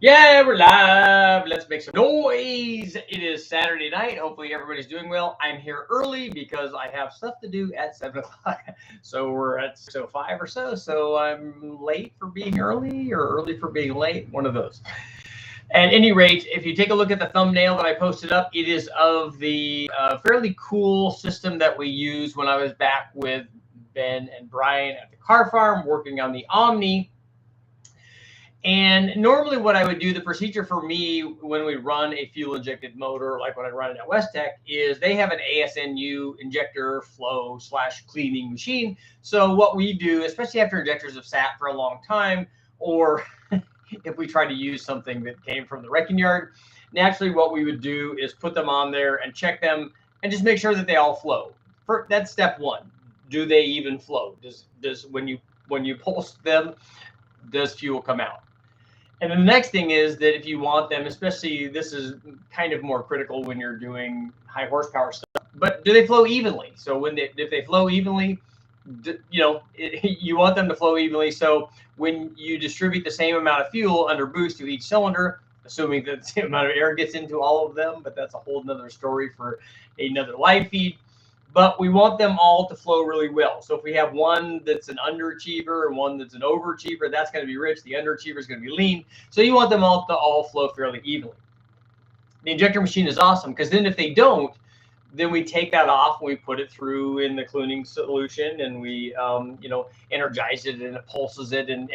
Yeah, we're live. Let's make some noise. It is Saturday night. Hopefully everybody's doing well. I'm here early because I have stuff to do at 7 o'clock. So we're at 6:05 or so. So I'm late for being early or early for being late. One of those. At any rate, if you take a look at the thumbnail that I posted up, it is of the fairly cool system that we used when I was back with Ben and Brian at the car farm working on the Omni. And normally what I would do, the procedure for me when we run a fuel injected motor, like when I run it at Westech, is they have an ASNU injector flow / cleaning machine. So what we do, especially after injectors have sat for a long time, or if we try to use something that came from the wrecking yard, naturally what we would do is put them on there and check them and just make sure that they all flow. That's step one. Do they even flow? Does when you pulse them, does fuel come out? And then the next thing is that if you want them, especially this is kind of more critical when you're doing high horsepower stuff, but do they flow evenly? So if they flow evenly, you want them to flow evenly. So when you distribute the same amount of fuel under boost to each cylinder, assuming that the same amount of air gets into all of them, but that's a whole nother story for another live feed. But we want them all to flow really well. So if we have one that's an underachiever and one that's an overachiever, that's going to be rich. The underachiever is going to be lean. So you want them all to flow fairly evenly. The injector machine is awesome because then if they don't, then we take that off and we put it through in the cleaning solution and we energize it and it pulses it and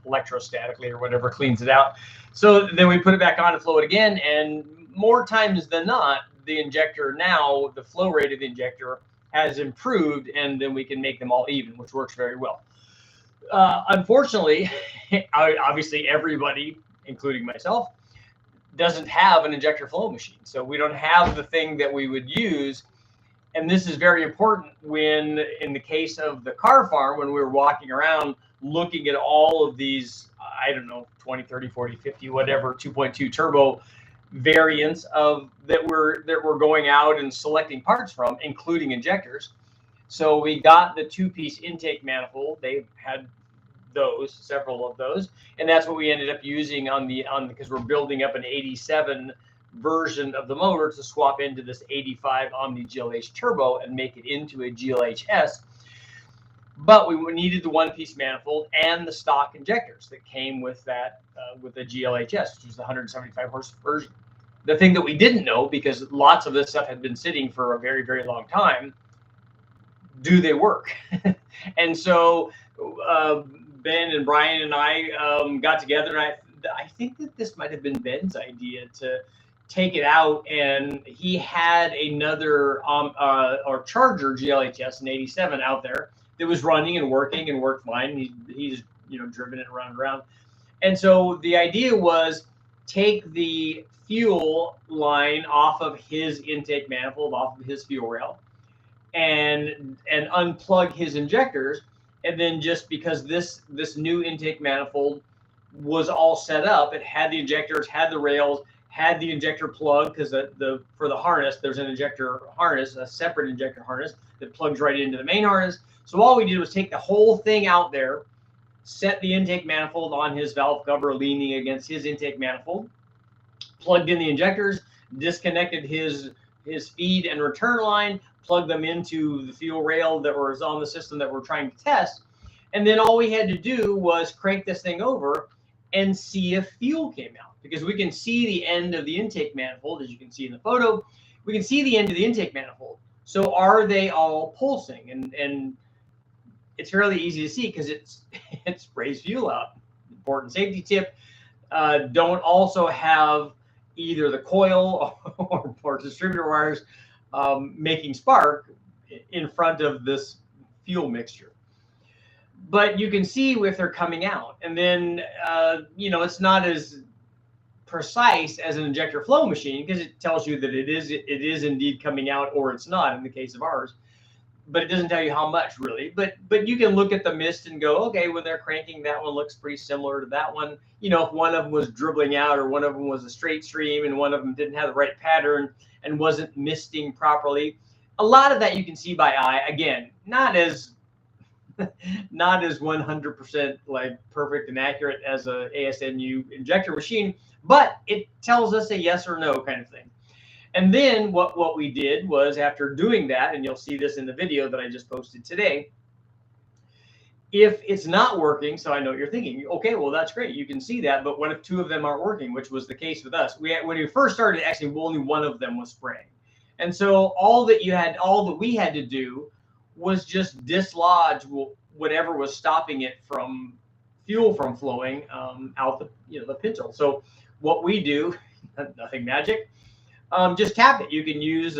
electrostatically or whatever cleans it out. So then we put it back on to flow it again, and more times than not, the injector now, the flow rate of the injector has improved, and then we can make them all even, which works very well. Unfortunately, obviously everybody, including myself, doesn't have an injector flow machine. So we don't have the thing that we would use. And this is very important when, in the case of the car farm, when we were walking around looking at all of these, I don't know, 20, 30, 40, 50, whatever, 2.2 turbo variants of that we're going out and selecting parts from, including injectors. So we got the two-piece intake manifold. They had those, several of those, and that's what we ended up using because we're building up an 87 version of the motor to swap into this 85 Omni GLH turbo and make it into a GLHS. But we needed the one-piece manifold and the stock injectors that came with that, with the GLHS, which was the 175 horse version. The thing that we didn't know, because lots of this stuff had been sitting for a very, very long time, do they work? And so Ben and Brian and I got together, and I think that this might have been Ben's idea to take it out, and he had another or Charger GLHS, an 87 out there that was running and working and worked fine. He's driven it around. And so the idea was take the fuel line off of his intake manifold, off of his fuel rail, and unplug his injectors. And then just because this new intake manifold was all set up, it had the injectors, had the rails, had the injector plug, because for the harness, there's an injector harness, a separate injector harness that plugs right into the main harness. So all we did was take the whole thing out there, set the intake manifold on his valve cover leaning against his intake manifold, plugged in the injectors, disconnected his feed and return line, plugged them into the fuel rail that was on the system that we're trying to test. And then all we had to do was crank this thing over and see if fuel came out, because we can see the end of the intake manifold, as you can see in the photo. We can see the end of the intake manifold. So are they all pulsing? And it's fairly easy to see because it sprays fuel out. Important safety tip: don't also have either the coil or distributor wires making spark in front of this fuel mixture. But you can see if they're coming out, and then it's not as precise as an injector flow machine because it tells you that it is indeed coming out, or it's not in the case of ours. But it doesn't tell you how much really. But you can look at the mist and go, okay, when they're cranking, that one looks pretty similar to that one. If one of them was dribbling out, or one of them was a straight stream, and one of them didn't have the right pattern and wasn't misting properly. A lot of that you can see by eye. Again, not as not as 100% like perfect and accurate as a ASNU injector machine, but it tells us a yes or no kind of thing. And then what we did was, after doing that, and you'll see this in the video that I just posted today, if it's not working, so I know what you're thinking, okay, well, that's great, you can see that, but what if 2 of them aren't working, which was the case with us. When we first started, actually only 1 of them was spraying. And so all that we had to do was just dislodge whatever was stopping it from fuel from flowing out the pintle. So what we do, nothing magic, just tap it. You can use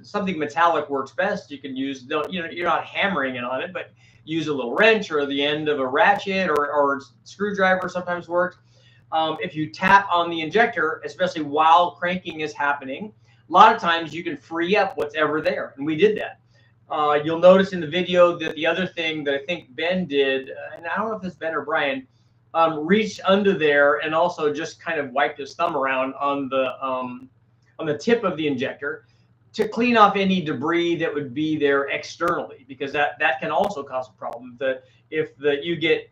something metallic works best. You can use, you're not hammering it on it, but use a little wrench or the end of a ratchet or screwdriver sometimes works. If you tap on the injector, especially while cranking is happening, a lot of times you can free up whatever there, and we did that. You'll notice in the video that the other thing that I think Ben did, and I don't know if it's Ben or Brian, reached under there and also just kind of wiped his thumb around on the tip of the injector to clean off any debris that would be there externally, because that can also cause a problem.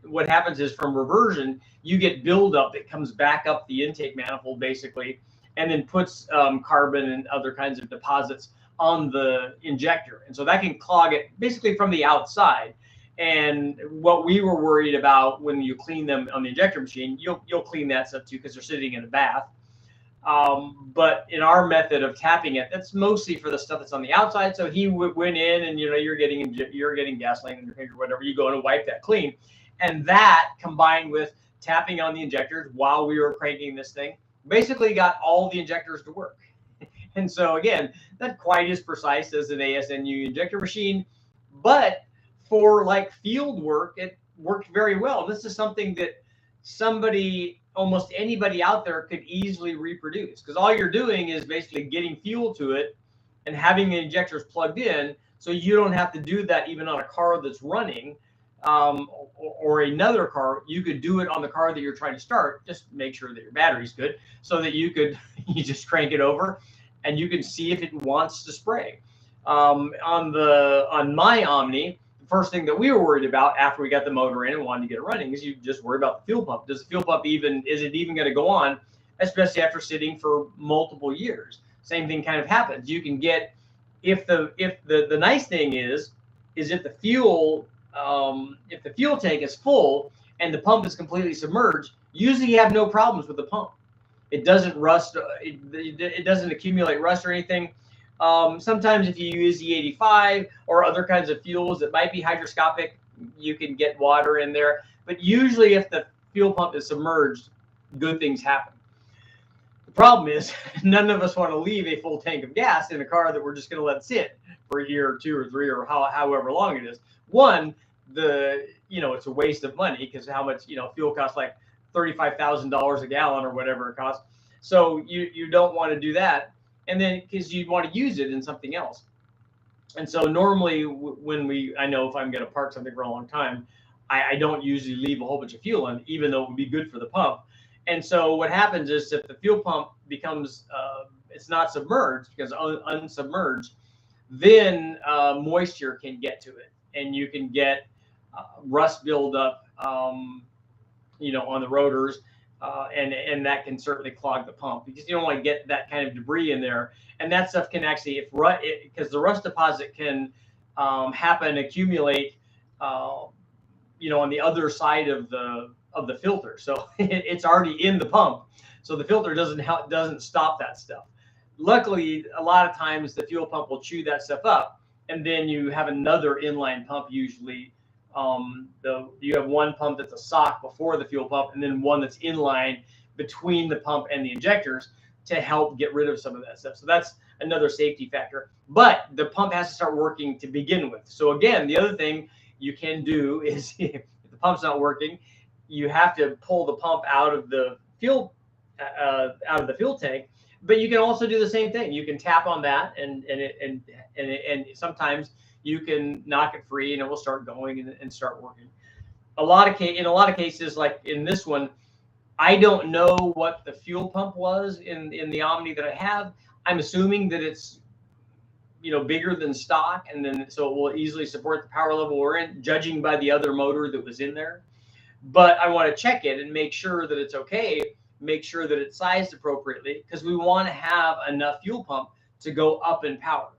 What happens is, from reversion, you get buildup that comes back up the intake manifold basically, and then puts carbon and other kinds of deposits on the injector, and so that can clog it basically from the outside. And what we were worried about, when you clean them on the injector machine, you'll clean that stuff too, because they're sitting in a bath. But in our method of tapping it, that's mostly for the stuff that's on the outside. So he went in, and you're getting gasoline in your finger, whatever. You go in and wipe that clean, and that combined with tapping on the injectors while we were cranking this thing basically got all the injectors to work. And so again, not quite as precise as an ASNU injector machine, but for like field work, it worked very well. This is something that almost anybody out there could easily reproduce, because all you're doing is basically getting fuel to it and having the injectors plugged in, so you don't have to do that even on a car that's running, or another car. You could do it on the car that you're trying to start. Just make sure that your battery's good, so that you just crank it over and you can see if it wants to spray. On my Omni, the first thing that we were worried about after we got the motor in and wanted to get it running is you just worry about the fuel pump. Does the fuel pump is it even going to go on, especially after sitting for multiple years? Same thing kind of happens. You can get, if the nice thing is if the fuel tank is full and the pump is completely submerged, usually you have no problems with the pump. It doesn't rust. It doesn't accumulate rust or anything. Sometimes if you use E85 or other kinds of fuels that might be hydroscopic, you can get water in there. But usually if the fuel pump is submerged, good things happen. The problem is none of us want to leave a full tank of gas in a car that we're just going to let sit for a year or 2 or 3 or however long it is. One, it's a waste of money, because how much, fuel costs like $35,000 a gallon or whatever it costs. So you don't want to do that. And then because you want to use it in something else. And so normally I know if I'm going to park something for a long time, I don't usually leave a whole bunch of fuel in, even though it would be good for the pump. And so what happens is, if the fuel pump becomes, it's not submerged, because unsubmerged, then moisture can get to it, and you can get rust buildup, on the rotors. And that can certainly clog the pump, because you don't want to get that kind of debris in there. And that stuff can actually, because the rust deposit can accumulate, on the other side of the filter. So it's already in the pump, so the filter doesn't stop that stuff. Luckily, a lot of times the fuel pump will chew that stuff up, and then you have another inline pump usually. You have one pump that's a sock before the fuel pump, and then one that's inline between the pump and the injectors to help get rid of some of that stuff. So that's another safety factor. But the pump has to start working to begin with. So again, the other thing you can do is, if the pump's not working, you have to pull the pump out of the fuel tank. But you can also do the same thing. You can tap on that, and sometimes you can knock it free, and it will start going and start working. In a lot of cases, like in this one, I don't know what the fuel pump was in the Omni that I have. I'm assuming that it's bigger than stock, and then so it will easily support the power level we're in, judging by the other motor that was in there. But I want to check it and make sure that it's okay, make sure that it's sized appropriately, because we want to have enough fuel pump to go up in power.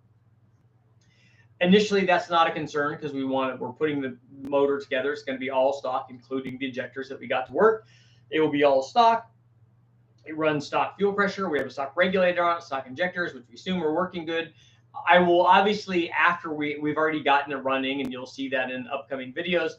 Initially, that's not a concern because we're putting the motor together. It's going to be all stock, including the injectors that we got to work. It will be all stock. It runs stock fuel pressure. We have a stock regulator on it, stock injectors, which we assume are working good. I will obviously, after we've already gotten it running, and you'll see that in upcoming videos.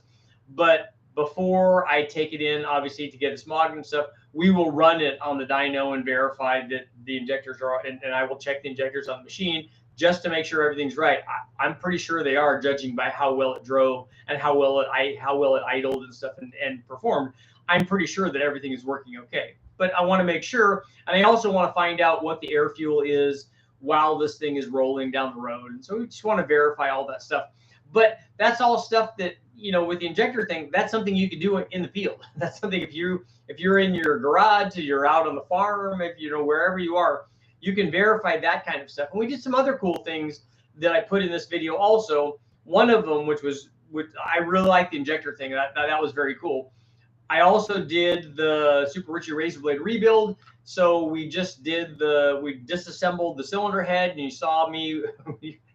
But before I take it in, obviously, to get its mod and stuff, we will run it on the dyno and verify that the injectors are, and I will check the injectors on the machine just to make sure everything's right. I'm pretty sure they are, judging by how well it drove and how well it idled and stuff and performed. I'm pretty sure that everything is working okay. But I want to make sure, and I also want to find out what the air fuel is while this thing is rolling down the road. And so we just want to verify all that stuff. But that's all stuff that, with the injector thing, that's something you can do in the field. That's something if you're in your garage, or you're out on the farm, if wherever you are, you can verify that kind of stuff. And we did some other cool things that I put in this video also. One of them, which I really like the injector thing. That was very cool. I also did the Super Richie razor blade rebuild. So we disassembled the cylinder head, and you saw me,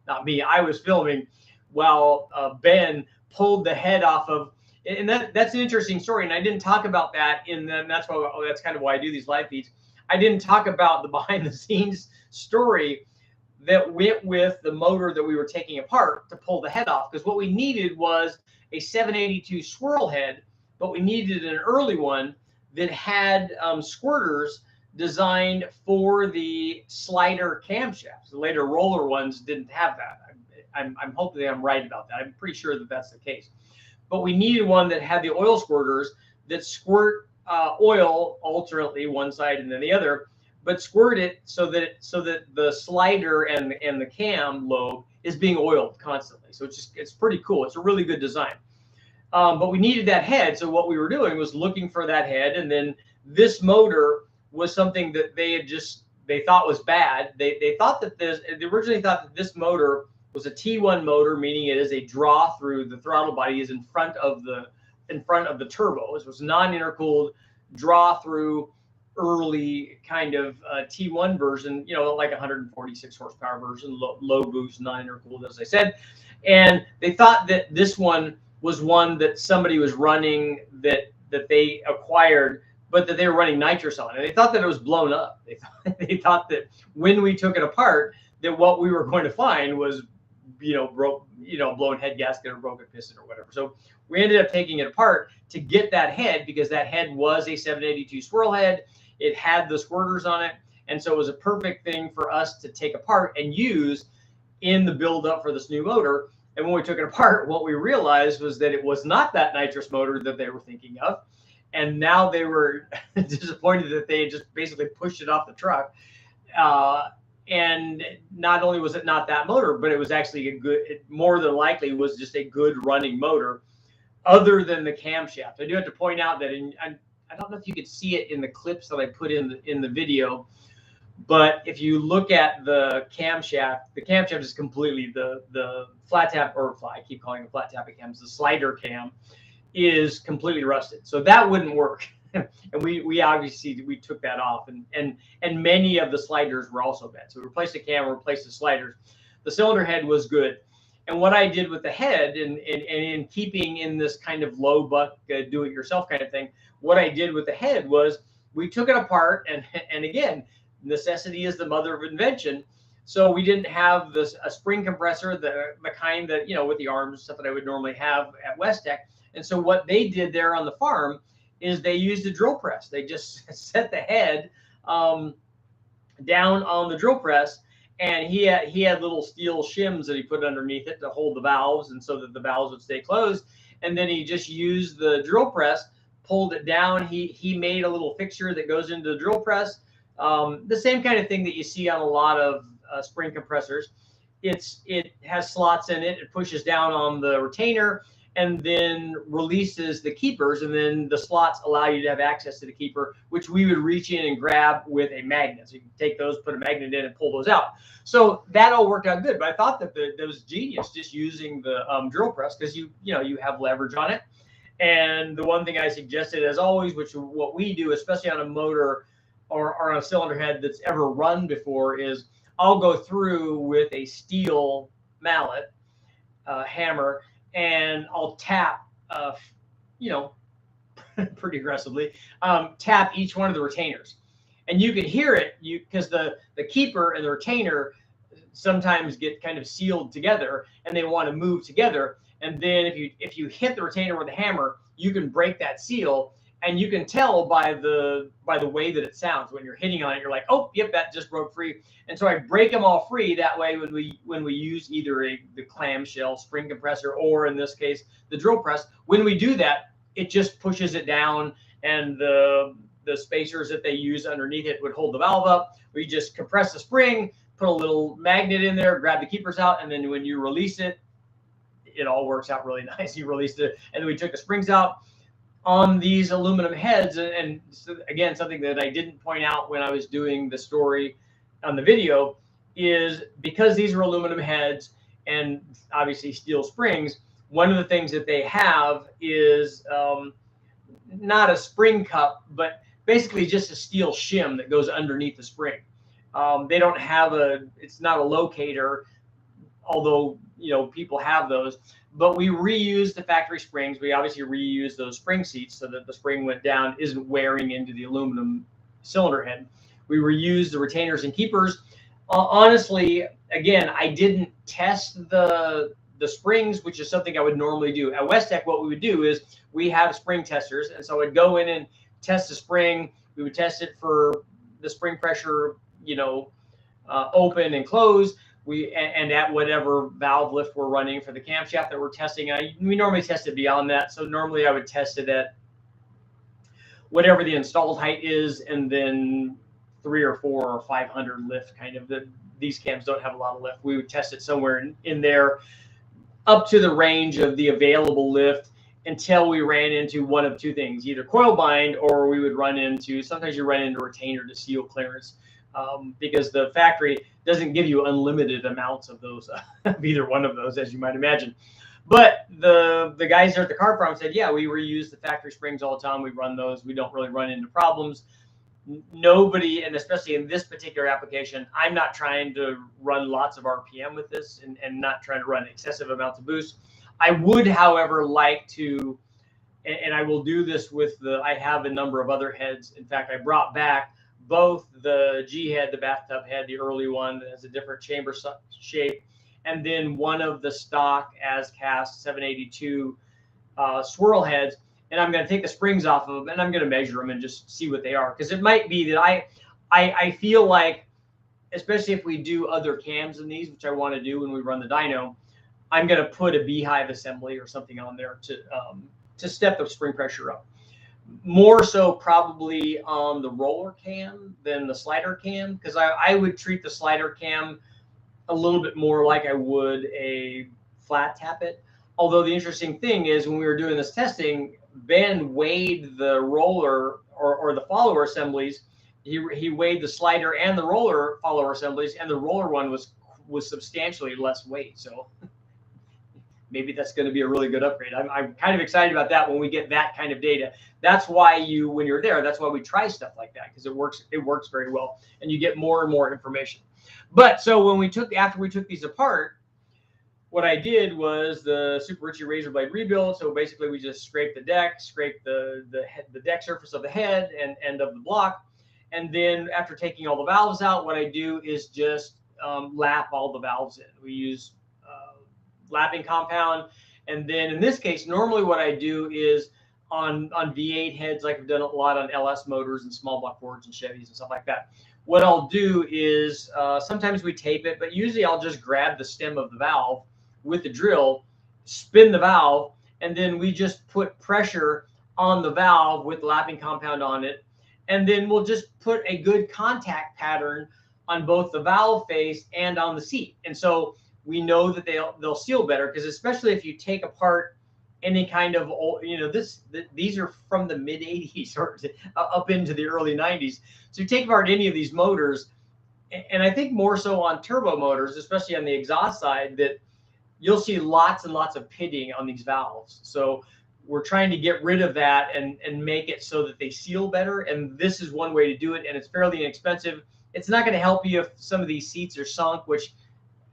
not me, I was filming while Ben pulled the head off of, and that's an interesting story. And I didn't talk about that that's kind of why I do these live feeds. I didn't talk about the behind the scenes story that went with the motor that we were taking apart to pull the head off. Because what we needed was a 782 swirl head, but we needed an early one that had squirters designed for the slider camshafts. The later roller ones didn't have that. I'm hoping I'm right about that. I'm pretty sure that that's the case. But we needed one that had the oil squirters that squirt oil alternately, one side and then the other, but squirt it so that the slider and the cam lobe is being oiled constantly. So it's pretty cool. It's a really good design. But we needed that head. So what we were doing was looking for that head, and then this motor was something that they thought was bad. They originally thought that this motor was a T1 motor, meaning it is a draw through. The throttle body is in front of the turbo. This was non-intercooled draw through early kind of T1 version, like 146 horsepower version, low boost, non-intercooled, as I said. And they thought that this one was one that somebody was running that they acquired, but that they were running nitrous on. And they thought that it was blown up. They thought that when we took it apart, that what we were going to find was, blown head gasket or broken piston or whatever. So we ended up taking it apart to get that head, because that head was a 782 swirl head. It had the squirters on it. And so it was a perfect thing for us to take apart and use in the build up for this new motor. And when we took it apart, what we realized was that it was not that nitrous motor that they were thinking of. And now they were disappointed that they had just basically pushed it off the truck. And not only was it not that motor, but it was actually it more than likely was just a good running motor, other than the camshaft. I do have to point out that I don't know if you could see it in the clips that I put in the video, but if you look at the camshaft is completely the flat tap, I keep calling it flat tapping cams, the slider cam is completely rusted. So that wouldn't work. And we obviously took that off, and many of the sliders were also bad. So we replaced the cam, replaced the sliders. The cylinder head was good. And what I did with the head, and in keeping in this kind of low buck do-it-yourself kind of thing, what I did with the head was we took it apart, and again, necessity is the mother of invention. So we didn't have a spring compressor, the kind that, with the arms, stuff that I would normally have at Westech. And so what they did there on the farm is they used a drill press. They just set the head down on the drill press, and he had little steel shims that he put underneath it to hold the valves, and so that the valves would stay closed. And then he just used the drill press, pulled it down. He made a little fixture that goes into the drill press, the same kind of thing that you see on a lot of spring compressors. It has slots in it. It pushes down on the retainer, and then releases the keepers, and then the slots allow you to have access to the keeper, which we would reach in and grab with a magnet. So you can take those, put a magnet in, and pull those out. So that all worked out good. But I thought that that was genius, just using the drill press, because you have leverage on it. And the one thing I suggested, as always, which what we do, especially on a motor or on a cylinder head that's ever run before, is I'll go through with a steel mallet hammer, and I'll tap, pretty aggressively, tap each one of the retainers. And you can hear it, because the keeper and the retainer sometimes get kind of sealed together, and they want to move together. And then if you hit the retainer with a hammer, you can break that seal, and you can tell by the way that it sounds when you're hitting on it. You're like, oh, yep, that just broke free. And so I break them all free. That way, when we use either the clamshell spring compressor, or in this case the drill press, when we do that, it just pushes it down, and the spacers that they use underneath it would hold the valve up. We just compress the spring, put a little magnet in there, grab the keepers out, and then when you release it, it all works out really nice. You released it, and then we took the springs out on these aluminum heads. And so again, something that I didn't point out when I was doing the story on the video is, because these are aluminum heads and obviously steel springs, one of the things that they have is not a spring cup, but basically just a steel shim that goes underneath the spring. They don't have it's not a locator, although people have those. But we reuse the factory springs. We obviously reuse those spring seats so that the spring went down isn't wearing into the aluminum cylinder head. We reuse the retainers and keepers. Honestly, again, I didn't test the springs, which is something I would normally do. At Westech, what we would do is we have spring testers, and so I'd go in and test the spring. We would test it for the spring pressure, open and close. And at whatever valve lift we're running for the camshaft that we're testing, we normally test it beyond that. So normally I would test it at whatever the installed height is, and then 300 or 400 or 500 lift. Kind of these cams don't have a lot of lift. We would test it somewhere in there, up to the range of the available lift, until we ran into one of two things: either coil bind, or we would sometimes you run into retainer to seal clearance. Because the factory doesn't give you unlimited amounts of those, of either one of those, as you might imagine. But the guys there at the car farm said, yeah, we reuse the factory springs all the time. We run those. We don't really run into problems. Nobody, and especially in this particular application, I'm not trying to run lots of RPM with this, and not trying to run excessive amounts of boost. I would, however, like to, and I will do this with I have a number of other heads. In fact, I brought back both the G head, the bathtub head, the early one that has a different chamber shape, and then one of the stock as cast 782 swirl heads. And I'm going to take the springs off of them, and I'm going to measure them and just see what they are. Because it might be that I feel like, especially if we do other cams in these, which I want to do when we run the dyno, I'm going to put a beehive assembly or something on there to step the spring pressure up. More so probably on the roller cam than the slider cam, because I would treat the slider cam a little bit more like I would a flat tappet. Although the interesting thing is, when we were doing this testing, Ben weighed the roller or the follower assemblies. He weighed the slider and the roller follower assemblies, and the roller one was substantially less weight. So maybe that's going to be a really good upgrade. I'm kind of excited about that when we get that kind of data. That's why when you're there, that's why we try stuff like that, because it works very well, and you get more and more information. But so after we took these apart, what I did was the Super Richie razor blade rebuild. So basically, we just scraped the deck, scraped the deck surface of the head and end of the block, and then after taking all the valves out, what I do is just lap all the valves in. We use lapping compound, and then in this case, normally what I do is on V8 heads, like I've done a lot on LS motors and small block Fords and Chevys and stuff like that. What I'll do is sometimes we tape it, but usually I'll just grab the stem of the valve with the drill, spin the valve, and then we just put pressure on the valve with lapping compound on it. And then we'll just put a good contact pattern on both the valve face and on the seat. And so we know that they'll seal better, because especially if you take apart any kind of old, these are from the mid 80s or up into the early 90s. So you take apart any of these motors, and I think more so on turbo motors, especially on the exhaust side, that you'll see lots and lots of pitting on these valves. So we're trying to get rid of that and make it so that they seal better. And this is one way to do it. And it's fairly inexpensive. It's not going to help you if some of these seats are sunk, which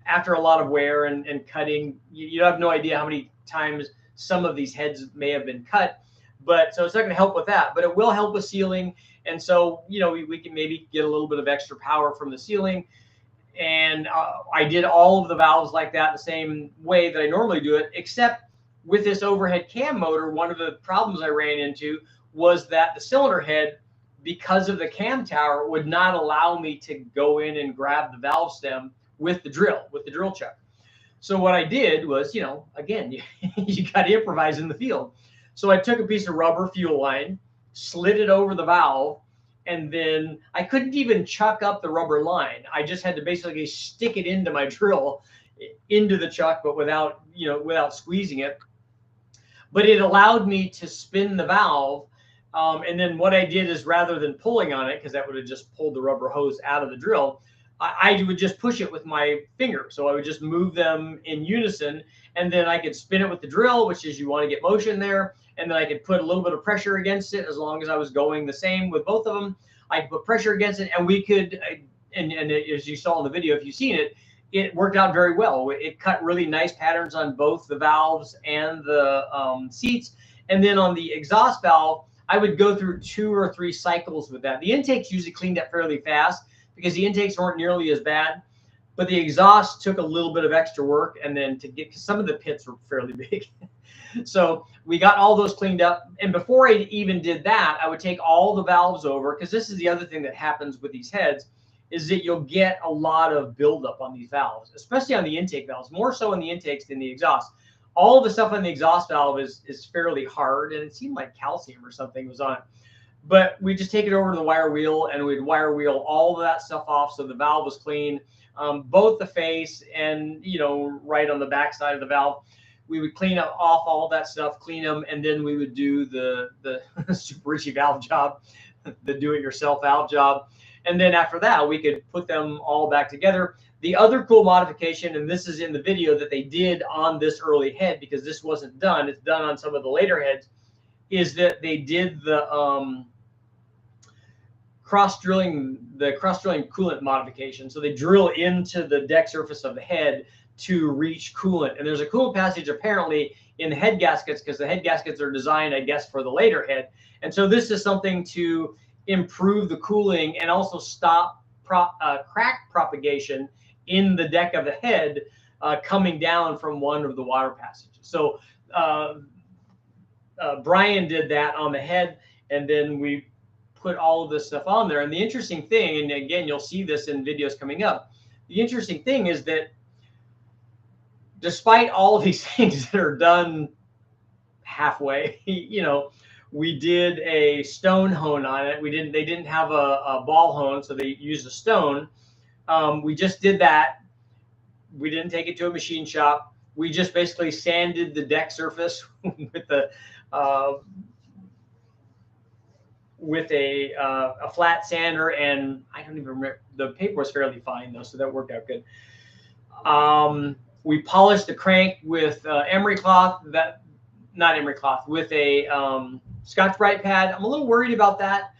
after a lot of wear and cutting, you have no idea how many times some of these heads may have been cut. But so it's not going to help with that, but it will help with sealing. And so, we can maybe get a little bit of extra power from the sealing. And I did all of the valves like that the same way that I normally do it, except with this overhead cam motor. One of the problems I ran into was that the cylinder head, because of the cam tower, would not allow me to go in and grab the valve stem with the drill chuck. So what I did was, again, you got to improvise in the field. So I took a piece of rubber fuel line, slid it over the valve, and then I couldn't even chuck up the rubber line. I just had to basically stick it into my drill, into the chuck, but without squeezing it. But it allowed me to spin the valve. And then what I did is, rather than pulling on it, because that would have just pulled the rubber hose out of the drill, I would just push it with my finger. So I would just move them in unison, and then I could spin it with the drill, which is, you want to get motion there. And then I could put a little bit of pressure against it. As long as I was going the same with both of them, I could put pressure against it, and we could, and as you saw in the video, if you've seen it, it worked out very well. It cut really nice patterns on both the valves and the seats. And then on the exhaust valve, I would go through 2 or 3 cycles with that. The intakes usually cleaned up fairly fast because the intakes weren't nearly as bad, but the exhaust took a little bit of extra work. And then because some of the pits were fairly big. So we got all those cleaned up. And before I even did that, I would take all the valves over, because this is the other thing that happens with these heads, is that you'll get a lot of buildup on these valves, especially on the intake valves, more so in the intakes than the exhaust. All of the stuff on the exhaust valve is fairly hard, and it seemed like calcium or something was on it. But we just take it over to the wire wheel, and we'd wire wheel all of that stuff off so the valve was clean, both the face and right on the back side of the valve. We would clean off all that stuff, clean them, and then we would do the Super Richie valve job, the do-it-yourself valve job. And then after that, we could put them all back together. The other cool modification, and this is in the video that they did on this early head, because this wasn't done, it's done on some of the later heads, is that they did the cross-drilling coolant modification. So they drill into the deck surface of the head to reach coolant. And there's a coolant passage apparently in the head gaskets, because the head gaskets are designed, I guess, for the later head. And so this is something to improve the cooling and also stop crack propagation in the deck of the head coming down from one of the water passages. So Brian did that on the head, and then we put all of this stuff on there. And the interesting thing, and again, you'll see this in videos coming up, the interesting thing is that despite all of these things that are done halfway, we did a stone hone on it. They didn't have a ball hone, so they used a stone. We just did that. We didn't take it to a machine shop. We just basically sanded the deck surface with a flat sander, and I don't even remember, the paper was fairly fine though, so that worked out good. We polished the crank with emery cloth, with a Scotch-Brite pad. I'm a little worried about that.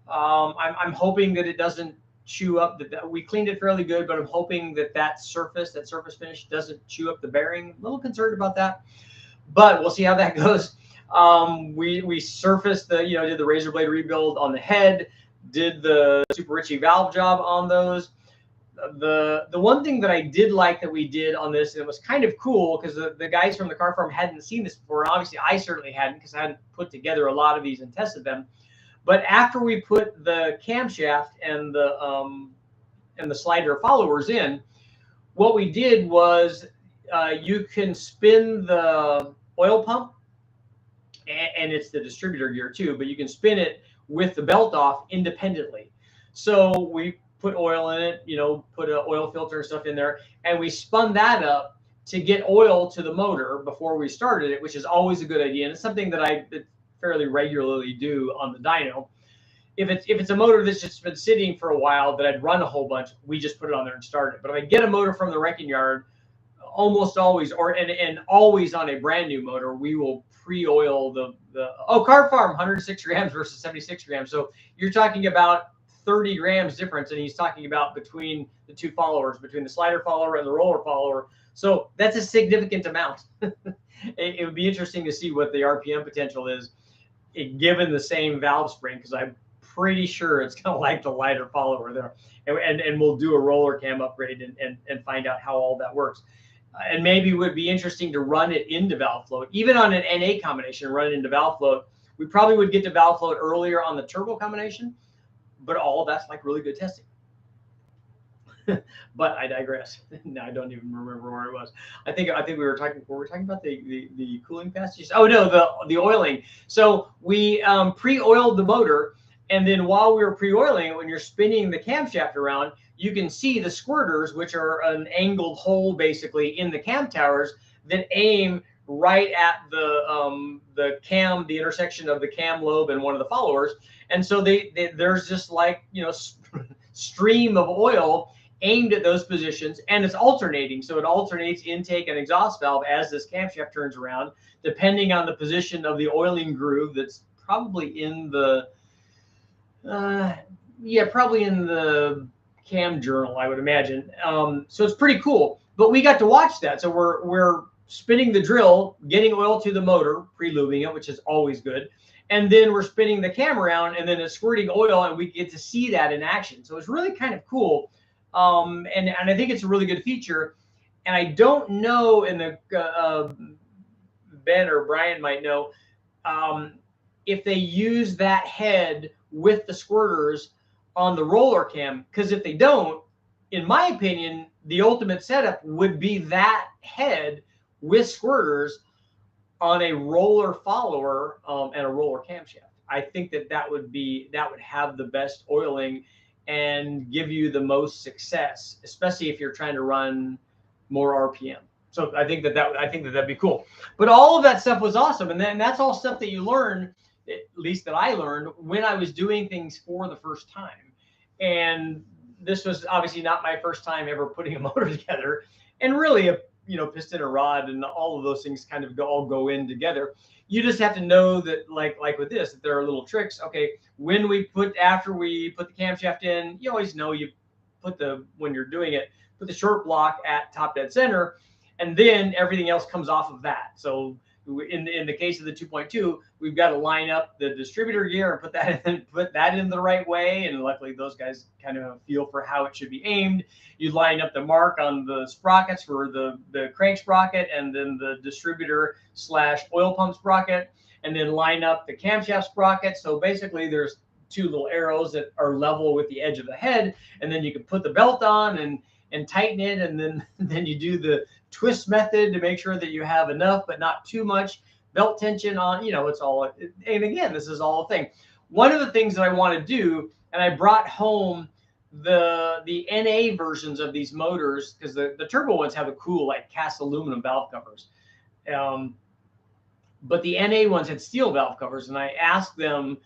I'm hoping that it doesn't chew up we cleaned it fairly good, but I'm hoping that surface finish doesn't chew up the bearing. A little concerned about that, but we'll see how that goes. We surfaced did the razor blade rebuild on the head, did the Super Richie valve job on those. The one thing that I did like that we did on this, and it was kind of cool because the guys from the car farm hadn't seen this before, and obviously I certainly hadn't, because I hadn't put together a lot of these and tested them. But after we put the camshaft and the slider followers in, what we did was you can spin the oil pump, and it's the distributor gear too, but you can spin it with the belt off independently. So we put oil in it, put an oil filter and stuff in there, and we spun that up to get oil to the motor before we started it, which is always a good idea. And it's something that I fairly regularly do on the dyno. If it's a motor that's just been sitting for a while that I'd run a whole bunch, we just put it on there and start it. But if I get a motor from the wrecking yard, almost always, and always on a brand new motor, we will pre-oil the Carb Farm 106 grams versus 76 grams. So you're talking about 30 grams difference, and he's talking about between the two followers, between the slider follower and the roller follower. So that's a significant amount. It would be interesting to see what the RPM potential is given the same valve spring, because I'm pretty sure it's going to like the lighter follower there. And we'll do a roller cam upgrade and find out how all that works. And maybe it would be interesting to run it into valve float, even on an NA combination, run it into valve float. We probably would get to valve float earlier on the turbo combination, but all of that's like really good testing. But I digress. Now I don't even remember where it was. I think we were talking about the cooling passages. Oh no, the oiling. So we pre-oiled the motor, and then while we were pre-oiling it, when you're spinning the camshaft around, you can see the squirters, which are an angled hole basically in the cam towers that aim right at the cam, the intersection of the cam lobe and one of the followers. And so there's just like, you know, stream of oil aimed at those positions, and it's alternating. So it alternates intake and exhaust valve as this camshaft turns around, depending on the position of the oiling groove that's probably in the, probably in the cam journal, I would imagine. So it's pretty cool. But we got to watch that. So we're spinning the drill, getting oil to the motor, pre-lubing it, which is always good. And then we're spinning the cam around, and then it's squirting oil, and we get to see that in action. So it's really kind of cool. And I think it's a really good feature. And I don't know, and Ben or Brian might know, if they use that head with the squirters on the roller cam. Because if they don't, in my opinion, the ultimate setup would be that head with squirters on a roller follower and a roller camshaft. I think that would have the best oiling and give you the most success, especially if you're trying to run more RPM. So I think that'd be cool. But all of that stuff was awesome, and that's all stuff that you learn, at least that I learned when I was doing things for the first time. And this was obviously not my first time ever putting a motor together, and really a piston or rod and all of those things kind of all go in together. You just have to know that, like with this, that there are little tricks. Okay, after we put the camshaft in, you always know you put when you're doing it, put the short block at top dead center, and then everything else comes off of that. So in the case of the 2.2, we've got to line up the distributor gear and put that in the right way. And luckily, those guys kind of have a feel for how it should be aimed. You line up the mark on the sprockets for the crank sprocket, and then the distributor / oil pump sprocket, and then line up the camshaft sprocket. So basically, there's two little arrows that are level with the edge of the head, and then you can put the belt on and tighten it, and then you do the twist method to make sure that you have enough but not too much belt tension on. It's all, and again, this is all a thing. One of the things that I want to do, and I brought home the NA versions of these motors, because the turbo ones have a cool like cast aluminum valve covers, but the NA ones had steel valve covers, and I asked them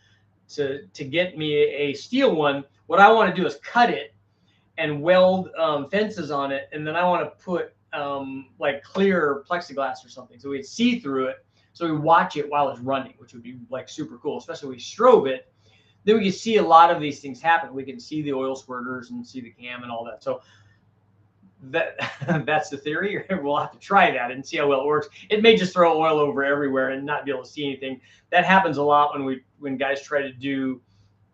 to get me a steel one. What I want to do is cut it and weld fences on it, and then I want to put like clear plexiglass or something, so we'd see through it, so we watch it while it's running, which would be like super cool, especially if we strobe it. Then we can see a lot of these things happen. We can see the oil squirters and see the cam and all that. So that's the theory. We'll have to try that and see how well it works. It may just throw oil over everywhere and not be able to see anything. That happens a lot when guys try to do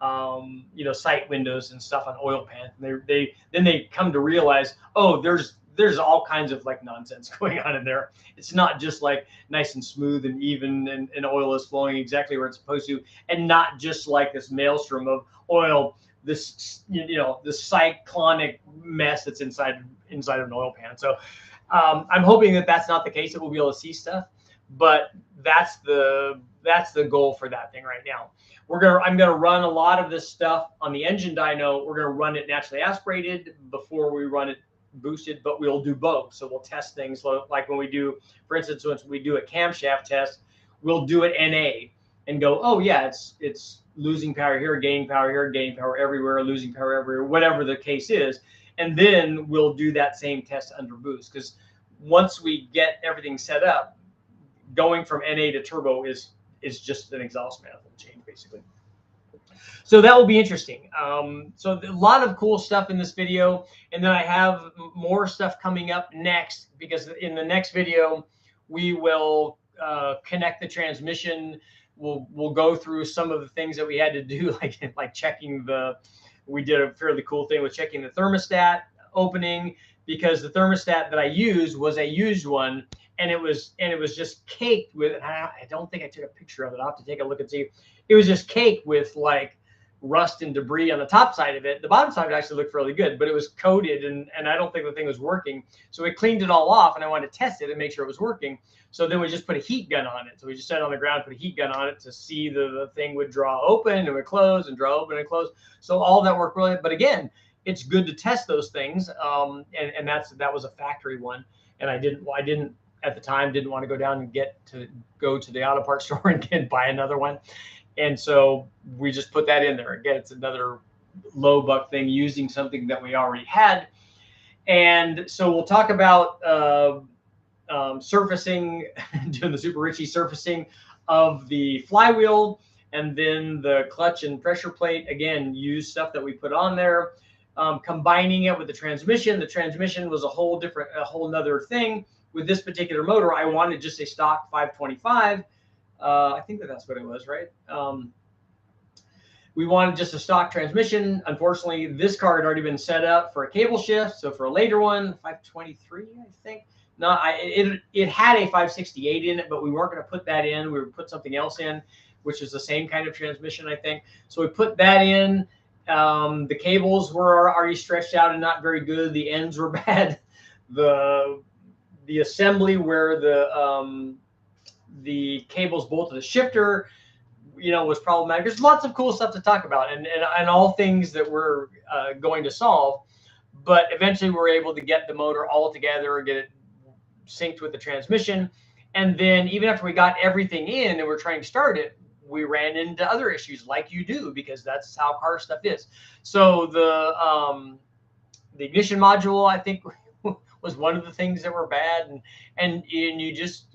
sight windows and stuff on oil pans. Then they come to realize, oh, there's all kinds of like nonsense going on in there. It's not just like nice and smooth and even and oil is flowing exactly where it's supposed to, and not just like this maelstrom of oil, this this cyclonic mess that's inside an oil pan. So I'm hoping that that's not the case, that we'll be able to see stuff, but that's the goal for that thing right now. I'm gonna run a lot of this stuff on the engine dyno. We're gonna run it naturally aspirated before we run it boosted, but we'll do both. So we'll test things like when we do, for instance, once we do a camshaft test, we'll do it NA and go, oh yeah, it's losing power here, gaining power everywhere, losing power everywhere, whatever the case is. And then we'll do that same test under boost, because once we get everything set up, going from NA to turbo is just an exhaust manifold change, basically. So that will be interesting. So a lot of cool stuff in this video, and then I have more stuff coming up next, because in the next video we will connect the transmission. We'll go through some of the things that we had to do, like checking we did a fairly cool thing with checking the thermostat opening, because the thermostat that I used was a used one, and it was just caked with, I don't think I took a picture of it. I'll have to take a look and see. It was just caked with like rust and debris on the top side of it. The bottom side actually looked really good, but it was coated, and I don't think the thing was working. So we cleaned it all off, and I wanted to test it and make sure it was working. So then we just put a heat gun on it. So we just set it on the ground, put a heat gun on it to see the thing would draw open and would close and draw open and close. So all that worked really. But again, it's good to test those things. And that was a factory one. And I didn't at the time didn't want to go down and go to the auto parts store and buy another one. And so we just put that in there. Again, it's another low buck thing using something that we already had. And so we'll talk about surfacing, doing the Super Richie surfacing of the flywheel, and then the clutch and pressure plate. Again, use stuff that we put on there, combining it with the transmission. The transmission was a whole nother thing. With this particular motor, I wanted just a stock 525. I think that's what it was, right? We wanted just a stock transmission. Unfortunately, this car had already been set up for a cable shift. So for a later one, 523, I think. No, it had a 568 in it, but we weren't going to put that in. We would put something else in, which is the same kind of transmission, I think. So we put that in. The cables were already stretched out and not very good. The ends were bad. The assembly where the cables bolted the shifter, was problematic. There's lots of cool stuff to talk about, and all things that we're going to solve. But eventually we're able to get the motor all together, get it synced with the transmission. And then even after we got everything in and we're trying to start it, we ran into other issues, like you do, because that's how car stuff is. So the ignition module, I think, was one of the things that were bad, and you just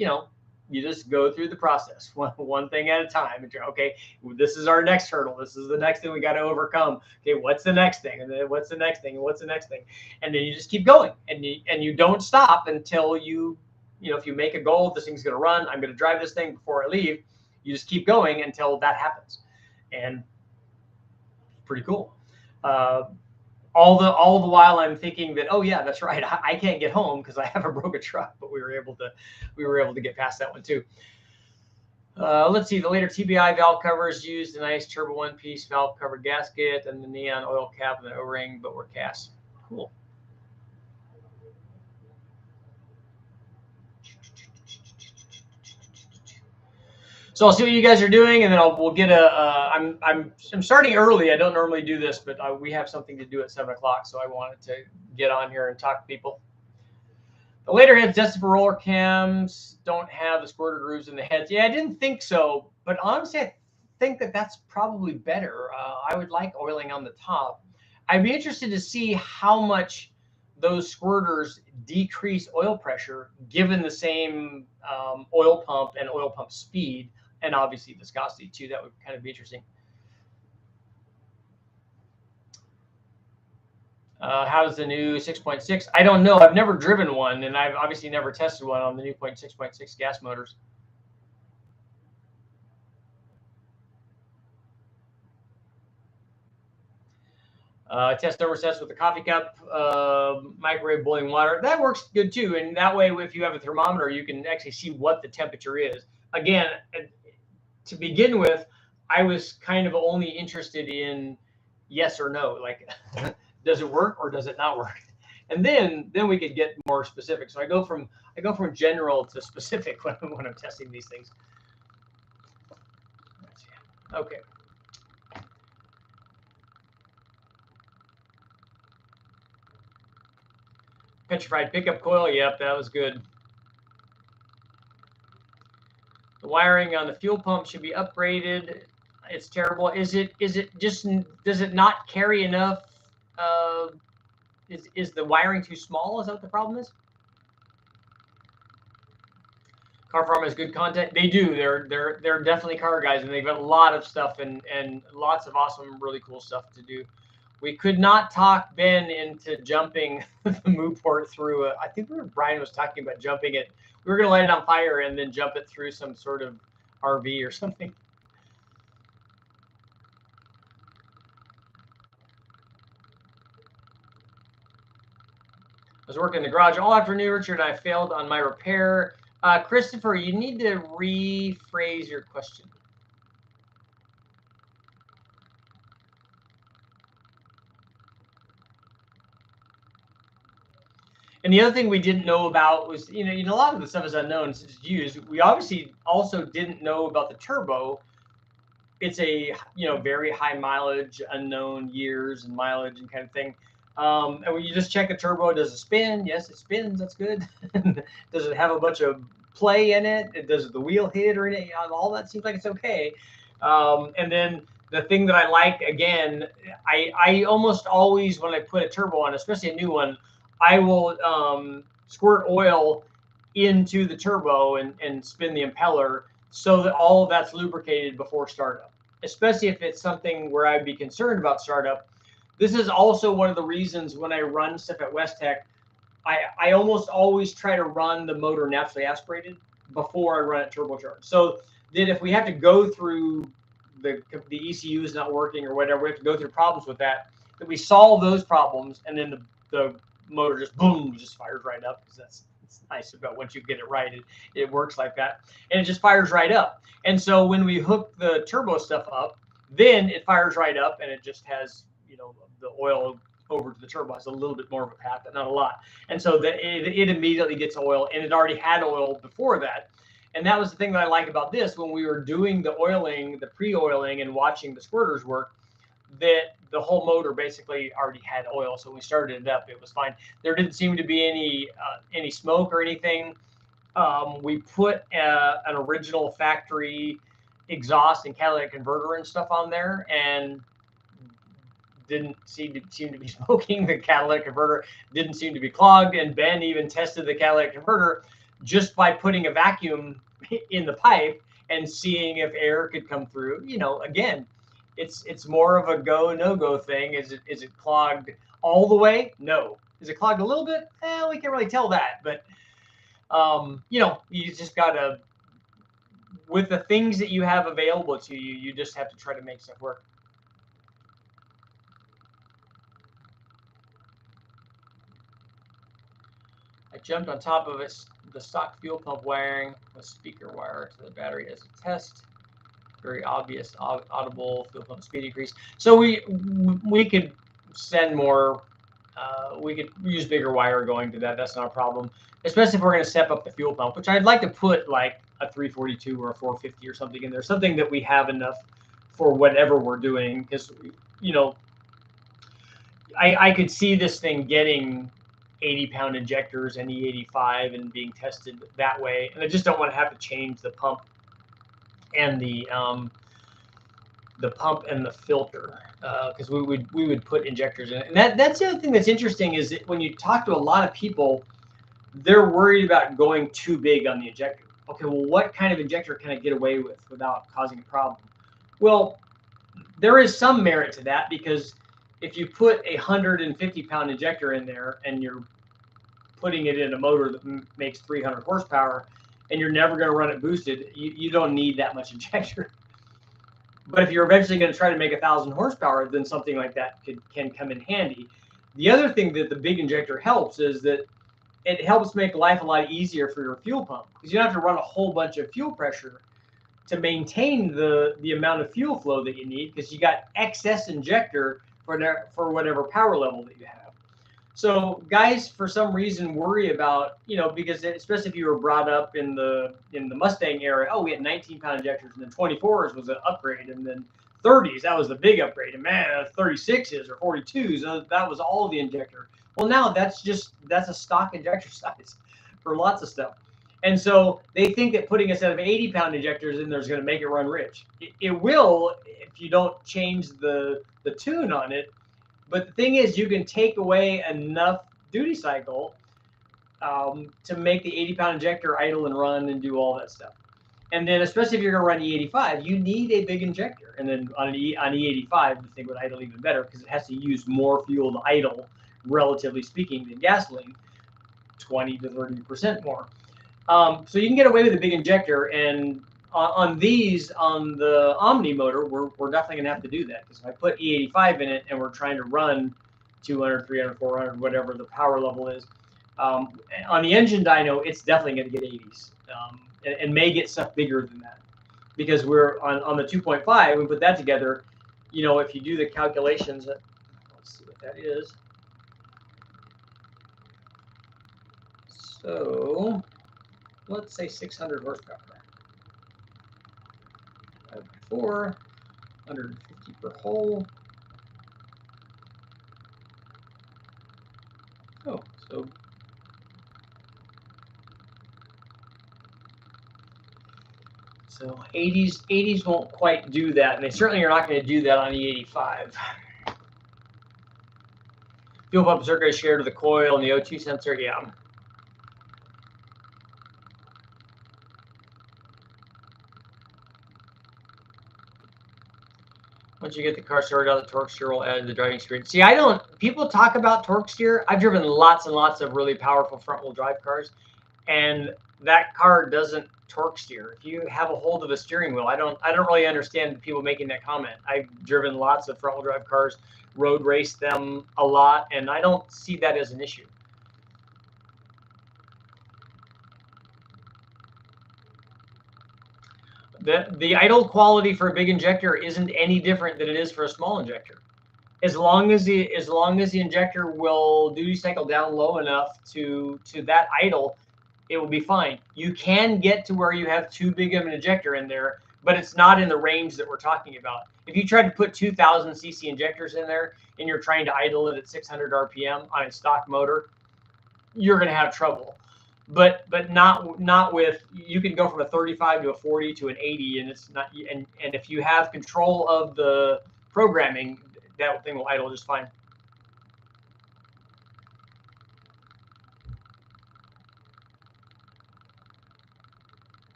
you just go through the process one thing at a time. And okay, this is our next hurdle. This is the next thing we got to overcome. Okay, what's the next thing? And then what's the next thing? And what's the next thing? And then you just keep going, and you don't stop until if you make a goal, this thing's going to run. I'm going to drive this thing before I leave. You just keep going until that happens, and it's pretty cool. All the while I'm thinking that, oh yeah, that's right, I can't get home because I have a broken truck, but we were able to get past that one too. Let's see, the later TBI valve covers used a nice turbo one-piece valve cover gasket and the neon oil cap and the O-ring, but were cast. Cool. So I'll see what you guys are doing, and then we'll get I'm starting early. I don't normally do this, but we have something to do at 7 o'clock, so I wanted to get on here and talk to people. The later heads tested for roller cams don't have the squirter grooves in the heads. Yeah, I didn't think so, but honestly, I think that's probably better. I would like oiling on the top. I'd be interested to see how much those squirters decrease oil pressure given the same oil pump and oil pump speed, and obviously viscosity too. That would kind of be interesting. How's the new 6.6? I don't know. I've never driven one, and I've obviously never tested one on the new 6.6 gas motors. Test thermostats with the coffee cup, microwave boiling water. That works good too. And that way, if you have a thermometer, you can actually see what the temperature is. Again, to begin with, I was kind of only interested in yes or no, like does it work or does it not work? And then we could get more specific. So I go from general to specific when I'm testing these things. Okay. Petrified pickup coil. Yep, that was good. The wiring on the fuel pump should be upgraded. It's terrible. Is it just, does it not carry enough? Is the wiring too small? Is that what the problem is? Car Farm has good content. They do. They're definitely car guys, and they've got a lot of stuff and lots of awesome, really cool stuff to do. We could not talk Ben into jumping the move port through. I think Brian was talking about jumping it. We were going to light it on fire and then jump it through some sort of RV or something. I was working in the garage all afternoon, Richard, and I failed on my repair. Christopher, you need to rephrase your question. And the other thing we didn't know about was, you know, a lot of the stuff is unknown, it's used. We obviously also didn't know about the turbo. It's a, you know, very high mileage, unknown years and mileage and kind of thing. And when you just check the turbo, does it spin? Yes, it spins. That's good. Does it have a bunch of play in it? Does the wheel hit or anything? All that seems like it's okay. And then the thing that I like, again, I almost always, when I put a turbo on, especially a new one, I will squirt oil into the turbo and spin the impeller so that all of that's lubricated before startup, especially if it's something where I'd be concerned about startup. This is also one of the reasons when I run stuff at Westech, I almost always try to run the motor naturally aspirated before I run it turbocharged. So that if we have to go through the ECU is not working or whatever, we have to go through problems with that we solve those problems, and then the motor just boom, just fires right up, because that's nice about once you get it right, it works like that, and it just fires right up. And so when we hook the turbo stuff up, then it fires right up, and it just has, you know, the oil over to the turbo has a little bit more of a path, but not a lot. And so it immediately gets oil, and it already had oil before that. And that was the thing that I like about this when we were doing the oiling, the pre-oiling, and watching the squirters work, that the whole motor basically already had oil. So when we started it up, it was fine. There didn't seem to be any smoke or anything. We put an original factory exhaust and catalytic converter and stuff on there, and didn't seem to be smoking. The catalytic converter didn't seem to be clogged, and Ben even tested the catalytic converter just by putting a vacuum in the pipe and seeing if air could come through. You know, again, it's more of a go no go thing. Is it clogged all the way? No. Is it clogged a little bit? We can't really tell that. But you know, you just gotta, with the things that you have available to you, you just have to try to make stuff work. I jumped on top of it, the stock fuel pump wiring with speaker wire to the battery as a test. Very obvious, audible fuel pump speed increase. So we could send more. We could use bigger wire going to that. That's not a problem, especially if we're going to step up the fuel pump, which I'd like to put like a 342 or a 450 or something in there, something that we have enough for whatever we're doing. Because, you know, I could see this thing getting 80-pound injectors and E85 and being tested that way, and I just don't want to have to change the pump and the pump and the filter, because we would put injectors in it. And that's the other thing that's interesting, is that when you talk to a lot of people, they're worried about going too big on the injector. Okay, well, what kind of injector can I get away with without causing a problem? Well, there is some merit to that, because if you put a 150-pound injector in there and you're putting it in a motor that makes 300 horsepower and you're never going to run it boosted, you don't need that much injector. But if you're eventually going to try to make 1,000 horsepower, then something like that can come in handy. The other thing that the big injector helps is that it helps make life a lot easier for your fuel pump, because you don't have to run a whole bunch of fuel pressure to maintain the amount of fuel flow that you need, because you got excess injector for whatever power level that you have. So guys, for some reason, worry about, you know, because especially if you were brought up in the Mustang era, oh, we had 19-pound injectors, and then 24s was an upgrade, and then 30s, that was the big upgrade, and man, 36s or 42s, that was all the injector. Well, now that's a stock injector size for lots of stuff. And so they think that putting a set of 80-pound injectors in there is going to make it run rich. It will if you don't change the tune on it. But the thing is, you can take away enough duty cycle to make the 80-pound injector idle and run and do all that stuff. And then, especially if you're going to run E85, you need a big injector. And then on E85, the thing would idle even better because it has to use more fuel to idle, relatively speaking, than gasoline, 20 to 30% more. So you can get away with a big injector. And on these, on the Omni motor, we're definitely going to have to do that. Because if I put E85 in it and we're trying to run 200, 300, 400, whatever the power level is, on the engine dyno, it's definitely going to get 80s. And may get stuff bigger than that, because we're on the 2.5. We put that together. You know, if you do the calculations, let's see what that is. So let's say 600 horsepower. 4, 150 per hole. Oh, so 80s won't quite do that, and they certainly are not going to do that on E85. Fuel pump circuit is shared to the coil and the O2 sensor, yeah. Once you get the car started out, the torque steer will add the driving experience. See, people talk about torque steer. I've driven lots and lots of really powerful front wheel drive cars, and that car doesn't torque steer. If you have a hold of a steering wheel, I don't really understand people making that comment. I've driven lots of front wheel drive cars, road raced them a lot, and I don't see that as an issue. The idle quality for a big injector isn't any different than it is for a small injector. As long as the injector will duty cycle down low enough to that idle, it will be fine. You can get to where you have too big of an injector in there, but it's not in the range that we're talking about. If you try to put 2,000 cc injectors in there and you're trying to idle it at 600 RPM on a stock motor, you're going to have trouble. But not with, you can go from a 35 to a 40 to an 80, and it's not, and if you have control of the programming, that thing will idle just fine.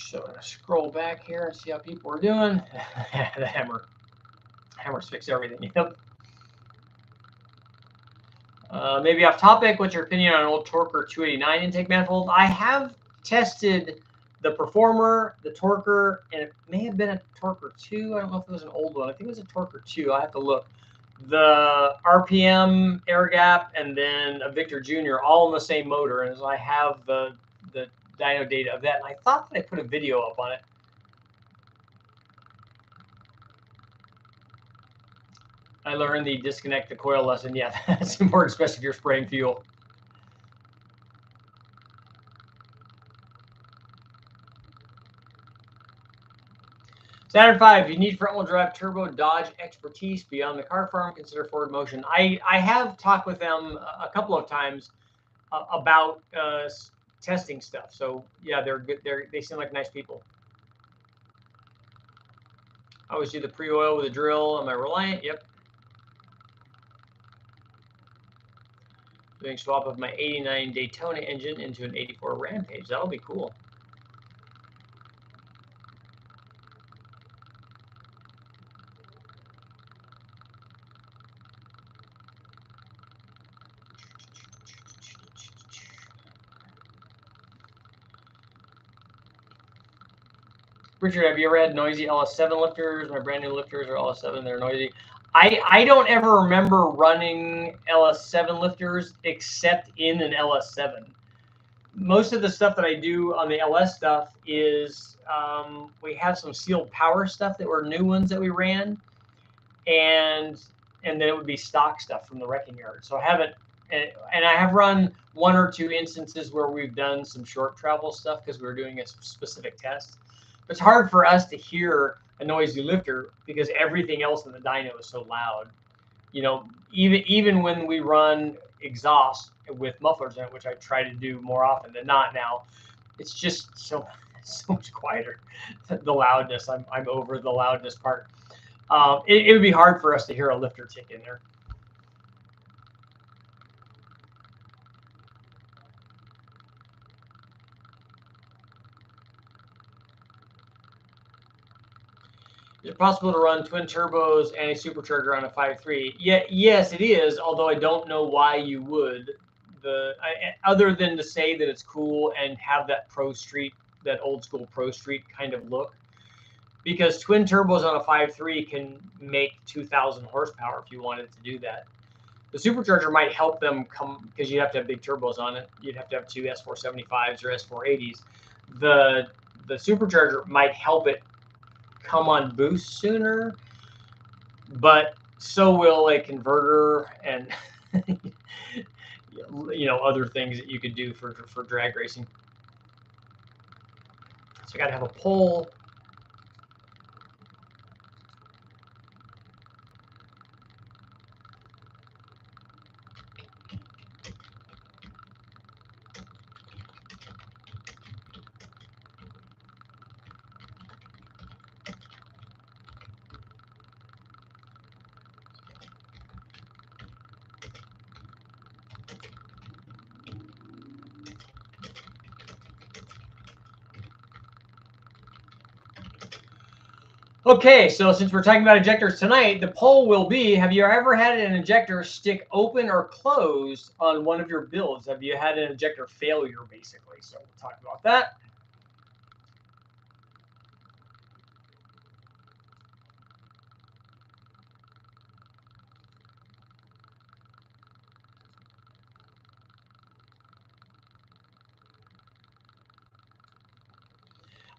So I'm gonna scroll back here and see how people are doing. The hammers fix everything. Yep. Maybe off topic, what's your opinion on an old Torker 289 intake manifold? I have tested the Performer, the Torker, and it may have been a Torker 2. I don't know if it was an old one. I think it was a Torker 2. I have to look. The RPM, air gap, and then a Victor Jr. all in the same motor, and so I have the dyno data of that. And I thought that I put a video up on it. I learned the disconnect the coil lesson. Yeah, that's important, especially if you're spraying fuel. Saturn 5, you need front-wheel drive turbo Dodge expertise beyond the car farm. Consider Ford Motion. I have talked with them a couple of times about testing stuff. So yeah, they're good. They seem like nice people. I always do the pre-oil with a drill. Am I reliant? Yep. Doing swap of my 89 Daytona engine into an 84 Rampage. That'll be cool. Richard, have you ever had noisy LS7 lifters? My brand new lifters are LS7. They're noisy. I don't ever remember running LS7 lifters except in an LS7. Most of the stuff that I do on the LS stuff is we have some sealed power stuff that were new ones that we ran, and then it would be stock stuff from the wrecking yard. So I haven't And I have run 1 or 2 instances where we've done some short travel stuff because we were doing a specific test. But it's hard for us to hear a noisy lifter because everything else in the dyno is so loud. You know, even when we run exhaust with mufflers in it, which I try to do more often than not now, it's just so much quieter. The loudness, I'm over the loudness part. It would be hard for us to hear a lifter tick in there. Is it possible to run twin turbos and a supercharger on a 5.3? Yeah, yes, it is. Although I don't know why you would. Other than to say that it's cool and have that Pro Street, that old school Pro Street kind of look, because twin turbos on a 5.3 can make 2,000 horsepower if you wanted to do that. The supercharger might help them come because you have to have big turbos on it. You'd have to have 2 S475s or S480s. The supercharger might help it come on boost sooner, but so will a converter and other things that you could do for drag racing. So I got to have a pole. Okay, so since we're talking about injectors tonight, the poll will be, have you ever had an injector stick open or closed on one of your builds? Have you had an injector failure, basically? So we'll talk about that.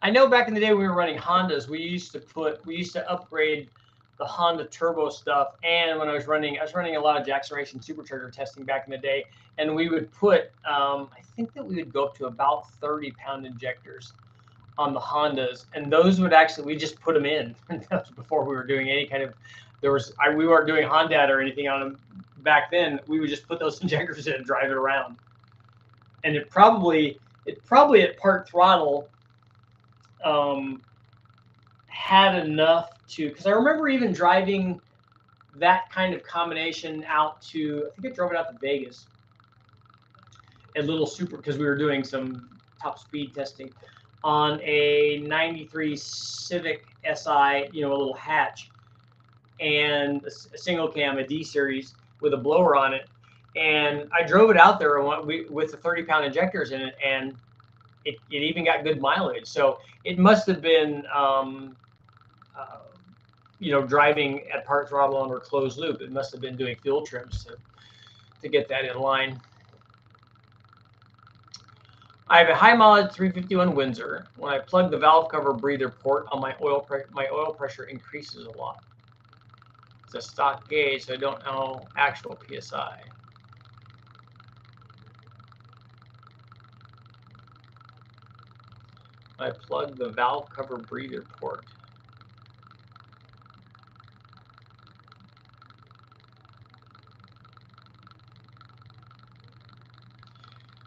I know back in the day when we were running Hondas, we used to upgrade the Honda turbo stuff. And when I was running a lot of Jackson Racing supercharger testing back in the day, and we would put, I think that we would go up to about 30-pound injectors on the Hondas, and those would actually, we just put them in. That was before we were doing any kind of, we weren't doing Honda or anything on them back then. We would just put those injectors in and drive it around. And it probably at part throttle had enough to, because I remember even driving that kind of combination out to, I think I drove it out to Vegas, a little super, because we were doing some top speed testing on a 93 Civic SI, a little hatch, and a single cam, a D series with a blower on it. And I drove it out there with the 30-pound injectors in it, and it even got good mileage. So it must have been, driving at part throttle under closed loop. It must have been doing fuel trims to get that in line. I have a high mileage 351 Windsor. When I plug the valve cover breather port on my oil pressure increases a lot. It's a stock gauge, so I don't know actual PSI. I plug the valve cover breather port.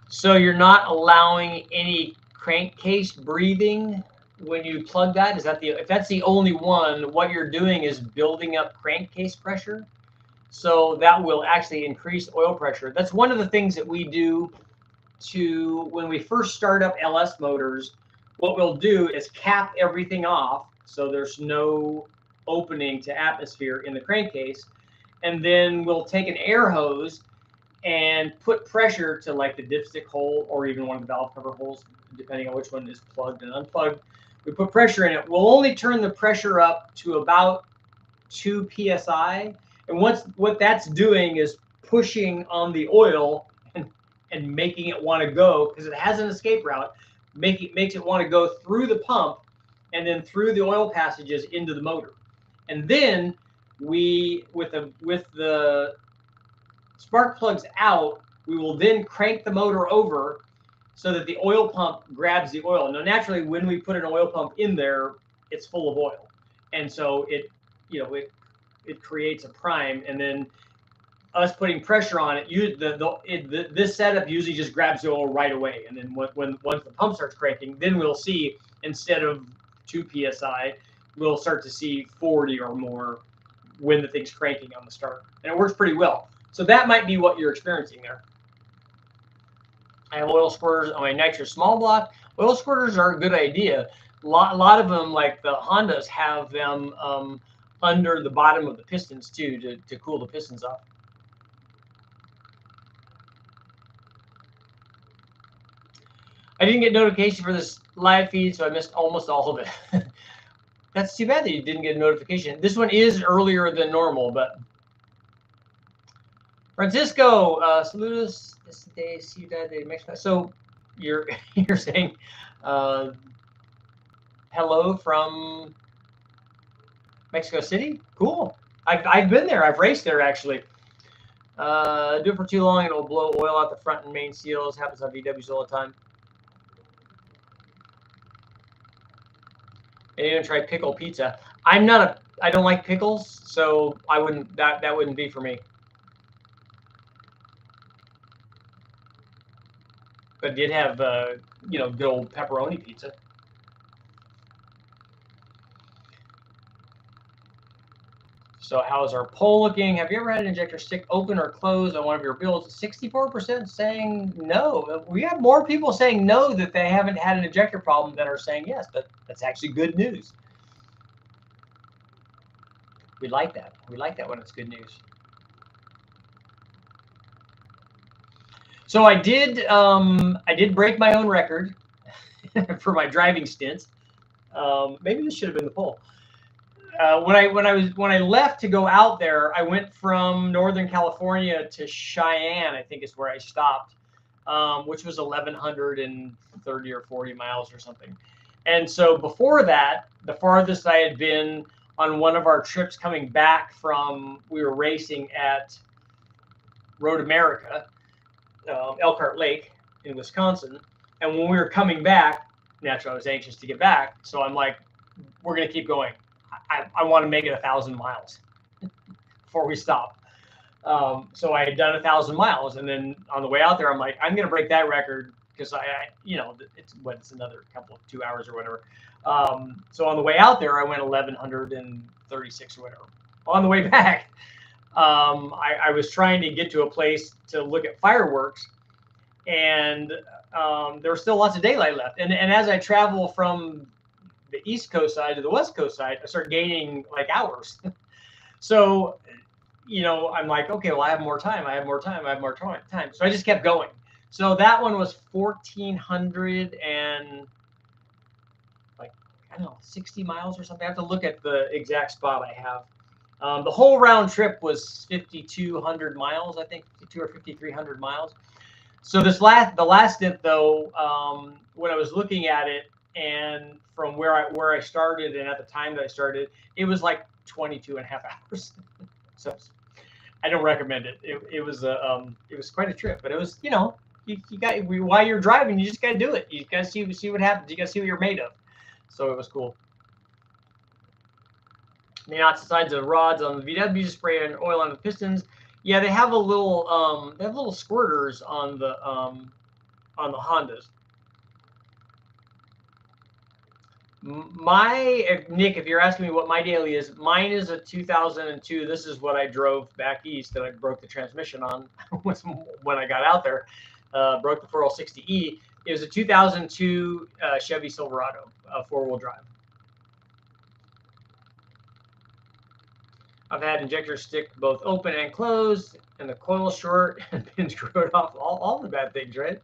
So you're not allowing any crankcase breathing when you plug that? If that's the only one, what you're doing is building up crankcase pressure. So that will actually increase oil pressure. That's one of the things that we do when we first start up LS motors. What we'll do is cap everything off so there's no opening to atmosphere in the crankcase. And then we'll take an air hose and put pressure to like the dipstick hole or even one of the valve cover holes, depending on which one is plugged and unplugged. We put pressure in it. We'll only turn the pressure up to about 2 PSI. And what that's doing is pushing on the oil and making it want to go, because it has an escape route, makes it want to go through the pump and then through the oil passages into the motor. And then we, with the spark plugs out, we will then crank the motor over so that the oil pump grabs the oil. Now, naturally, when we put an oil pump in there, it's full of oil, and so it creates a prime, and then us putting pressure on it, this setup usually just grabs the oil right away, and then once the pump starts cranking, then we'll see, instead of 2 psi, we'll start to see 40 or more when the thing's cranking on the starter, and it works pretty well. So that might be what you're experiencing there. I have oil squirters on my nitrous small block. Oil squirters are a good idea. A lot of them, like the Hondas, have them under the bottom of the pistons too, to cool the pistons off. I didn't get notification for this live feed, so I missed almost all of it. That's too bad that you didn't get a notification. This one is earlier than normal, but Francisco, saludos de Ciudad de Mexico. So you're saying hello from Mexico City? Cool. I've been there. I've raced there actually. Do it for too long, it'll blow oil out the front and main seals. Happens on VWs all the time. And even try pickle pizza. I don't like pickles, so I wouldn't. That wouldn't be for me. But did have good old pepperoni pizza. So how's our poll looking? Have you ever had an injector stick open or closed on one of your builds? 64% saying no. We have more people saying no that they haven't had an injector problem than are saying yes. But that's actually good news. We like that. We like that when it's good news. So I did break my own record for my driving stints. Maybe this should have been the poll. When I left to go out there, I went from Northern California to Cheyenne, I think is where I stopped, which was 1,130 or 40 miles or something. And so before that, the farthest I had been on one of our trips coming back from, we were racing at Road America, Elkhart Lake in Wisconsin. And when we were coming back, naturally I was anxious to get back. So I'm like, we're going to keep going. I want to make it 1,000 miles before we stop. So I had done 1,000 miles, and then on the way out there, I'm like, I'm going to break that record because it's another couple of 2 hours or whatever. So on the way out there, I went 1,136 or whatever. On the way back, I was trying to get to a place to look at fireworks, and there was still lots of daylight left. And as I travel from the East Coast side to the West Coast side, I start gaining like hours. So, I'm like, okay, well, I have more time. I have more time. So I just kept going. So that one was 1,400 and 60 miles or something. I have to look at the exact spot I have. The whole round trip was 5,200 miles, I think, 5,200 or 5,300 miles. So the last stint though, when I was looking at it, and from where I started and at the time that I started, it was like 22 and a half hours. So I don't recommend it. It was quite a trip, but it was, while you're driving, you just got to do it. You got to see what happens. You got to see what you're made of. So it was cool. The outsides of the rods on the VW spray and oil on the pistons. Yeah, they have little squirters on the Hondas. Nick, if you're asking me what my daily is, mine is a 2002. This is what I drove back east that I broke the transmission on when I got out there. Broke the 4L60E. It was a 2002 Chevy Silverado, 4-wheel drive. I've had injectors stick both open and closed, and the coil short and pins screwed off. All the bad things, right?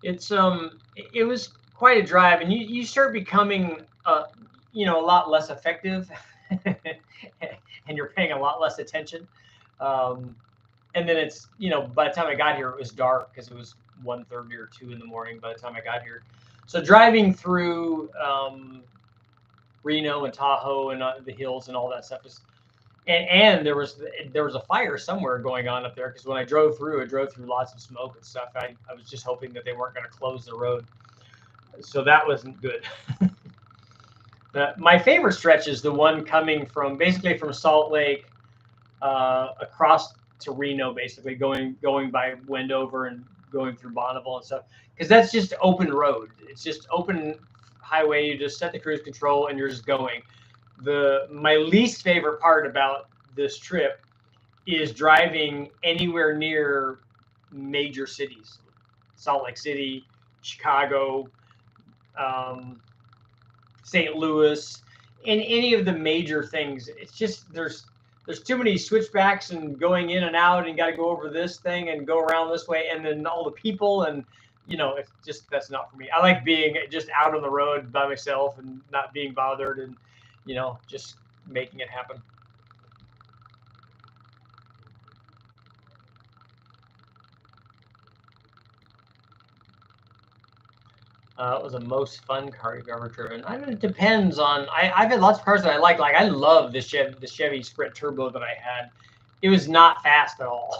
It was quite a drive, and you start becoming a lot less effective, and you're paying a lot less attention. and then it's, you know, by the time I got here, it was dark because it was 1:30 or 2 in the morning by the time I got here. So driving through Reno and Tahoe and the hills and all that stuff is, and there was a fire somewhere going on up there because when I drove through lots of smoke and stuff. I was just hoping that they weren't going to close the road, so that wasn't good. My favorite stretch is the one coming from basically from Salt Lake across to Reno, basically going by Wendover and going through Bonneville and stuff, because that's just open road. It's just open highway. You just set the cruise control and you're just going. My least favorite part about this trip is driving anywhere near major cities, Salt Lake City, Chicago, St. Louis, and any of the major things. It's just there's too many switchbacks and going in and out, and got to go over this thing and go around this way, and then all the people, and you know, it's just, that's not for me. I like being just out on the road by myself and not being bothered, and you know, just making it happen. It was the most fun car you've ever driven. I mean, it depends on. I've had lots of cars that I like. Like I love the Chevy Sprint Turbo that I had. It was not fast at all.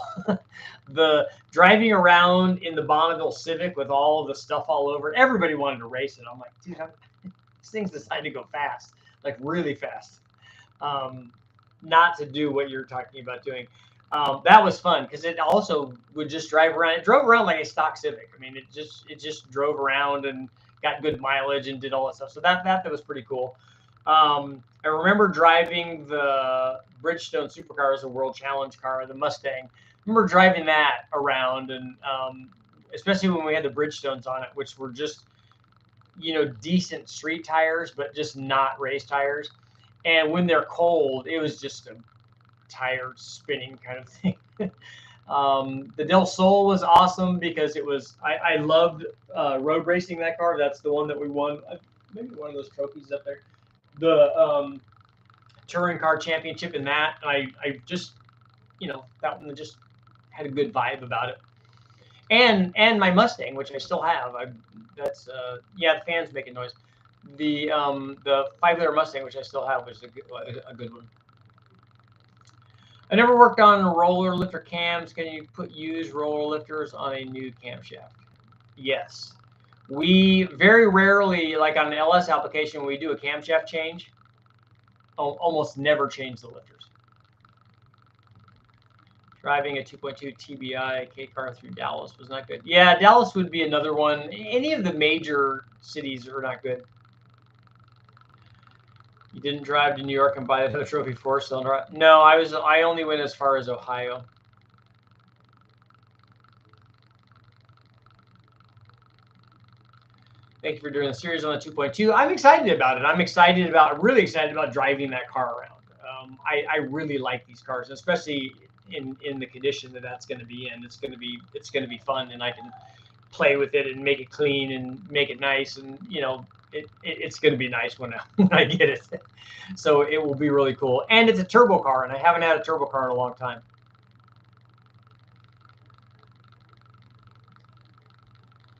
The driving around in the Bonneville Civic with all of the stuff all over it, everybody wanted to race it. I'm like, dude, these things decide to go fast, like really fast. Not to do what you're talking about doing. That was fun because it also would just drive around. It drove around like a stock Civic. I mean, it just drove around and got good mileage and did all that stuff. So that was pretty cool. I remember driving the Bridgestone Supercar as a World Challenge car, the Mustang. I remember driving that around, and especially when we had the Bridgestones on it, which were just, you know, decent street tires, but just not race tires. And when they're cold, it was just a tire spinning kind of thing. The Del Sol was awesome because it was, I loved road racing that car. That's the one that we won. Maybe one of those trophies up there. The touring car championship in that. I just, you know, that one just had a good vibe about it. And my Mustang, which I still have. That's yeah, the fan's making noise. The 5-liter Mustang, which I still have, was a good one. I never worked on roller lifter cams. Can you put used roller lifters on a new camshaft? Yes. We very rarely, like on an LS application, when we do a camshaft change, almost never change the lifters. Driving a 2.2 TBI K car through Dallas was not good. Yeah, Dallas would be another one. Any of the major cities are not good. You didn't drive to New York and buy the trophy 4-cylinder? No, I only went as far as Ohio. Thank you for doing the series on the 2.2. I'm excited about it. I'm really excited about driving that car around. I really like these cars, especially in the condition that's going to be in. It's going to be fun, and I can play with it and make it clean and make it nice, and you know, it's going to be nice when I get it. So it will be really cool, and it's a turbo car, and I haven't had a turbo car in a long time.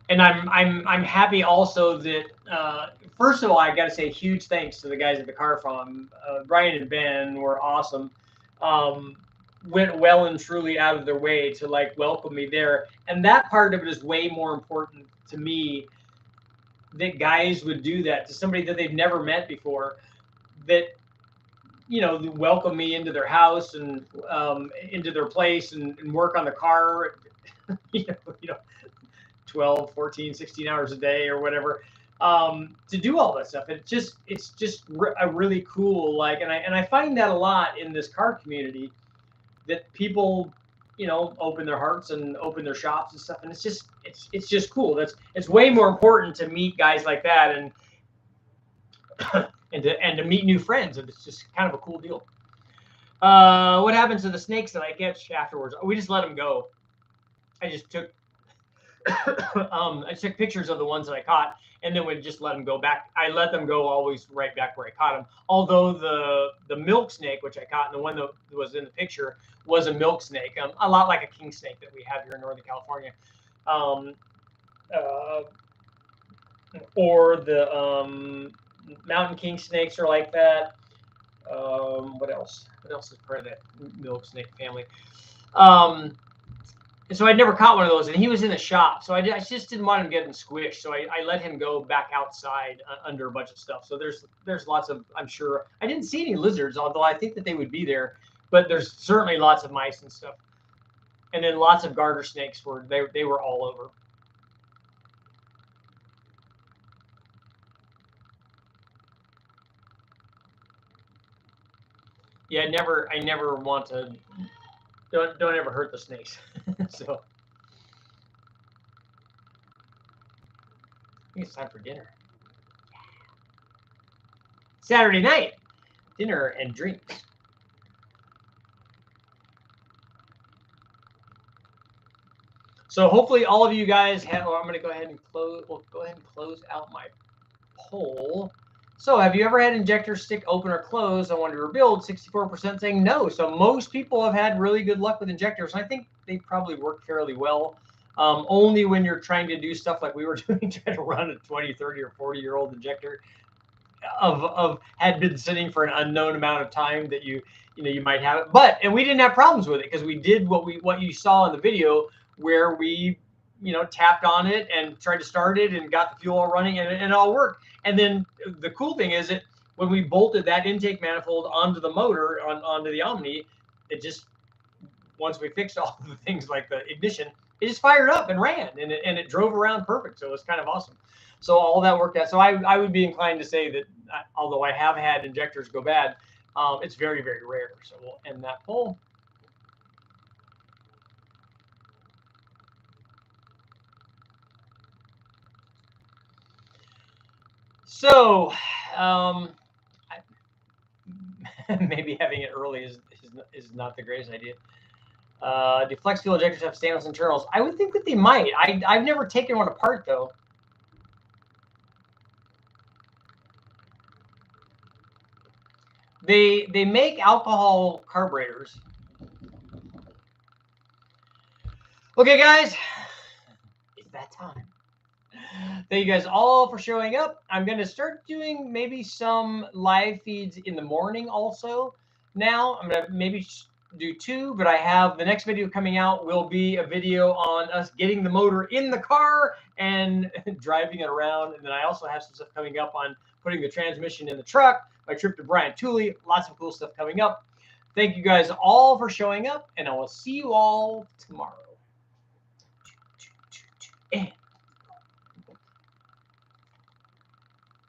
And I'm happy also that first of all, I got to say huge thanks to the guys at the Car Farm. Brian and Ben were awesome. Went well and truly out of their way to like welcome me there, and that part of it is way more important to me, that guys would do that to somebody that they've never met before, that, you know, welcome me into their house and into their place and work on the car, you know, 12, 14, 16 hours a day or whatever, to do all that stuff. It's just a really cool, like, and I find that a lot in this car community, that people, you know, open their hearts and open their shops and stuff, and it's just cool. It's way more important to meet guys like that and to meet new friends, and it's just kind of a cool deal. What happens to the snakes that I catch afterwards? We just let them go. I just took I took pictures of the ones that I caught, and then would just let them go back. I let them go always right back where I caught them. Although the milk snake, which I caught, and the one that was in the picture was a milk snake, a lot like a king snake that we have here in Northern California, or the mountain king snakes are like that. What else? What else is part of that milk snake family? And so I'd never caught one of those, and he was in the shop, so I just didn't want him getting squished. So I let him go back outside under a bunch of stuff. So there's lots of, I'm sure I didn't see any lizards, although I think that they would be there, but there's certainly lots of mice and stuff, and then lots of garter snakes they were all over. Yeah, I never want to. Don't ever hurt the snakes. So I think it's time for dinner. Saturday night, dinner and drinks. So hopefully all of you guys have. I'm going to go ahead and close. We'll go ahead and close out my poll. So have you ever had injector stick open or close on one of your builds? 64% saying no. So most people have had really good luck with injectors. And I think they probably work fairly well. Only when you're trying to do stuff like we were doing, trying to run a 20, 30, or 40-year-old injector of had been sitting for an unknown amount of time that you might have it. And we didn't have problems with it because we did what you saw in the video where we tapped on it and tried to start it and got the fuel all running and it all worked. And then the cool thing is that when we bolted that intake manifold onto the motor, onto the Omni, it just, once we fixed all the things like the ignition, it just fired up and ran, and it drove around perfect. So it was kind of awesome. So all that worked out. So I would be inclined to say that although I have had injectors go bad, it's very, very rare. So we'll end that poll. So maybe having it early is not the greatest idea. Do flex fuel injectors have stainless internals? I would think that they might. I've never taken one apart though. They make alcohol carburetors. Okay, guys, it's that time. Thank you guys all for showing up. I'm going to start doing maybe some live feeds in the morning also. Now I'm going to maybe do 2, but I have the next video coming out will be a video on us getting the motor in the car and driving it around. And then I also have some stuff coming up on putting the transmission in the truck, my trip to Brian Tooley, lots of cool stuff coming up. Thank you guys all for showing up, and I will see you all tomorrow. And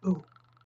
ooh.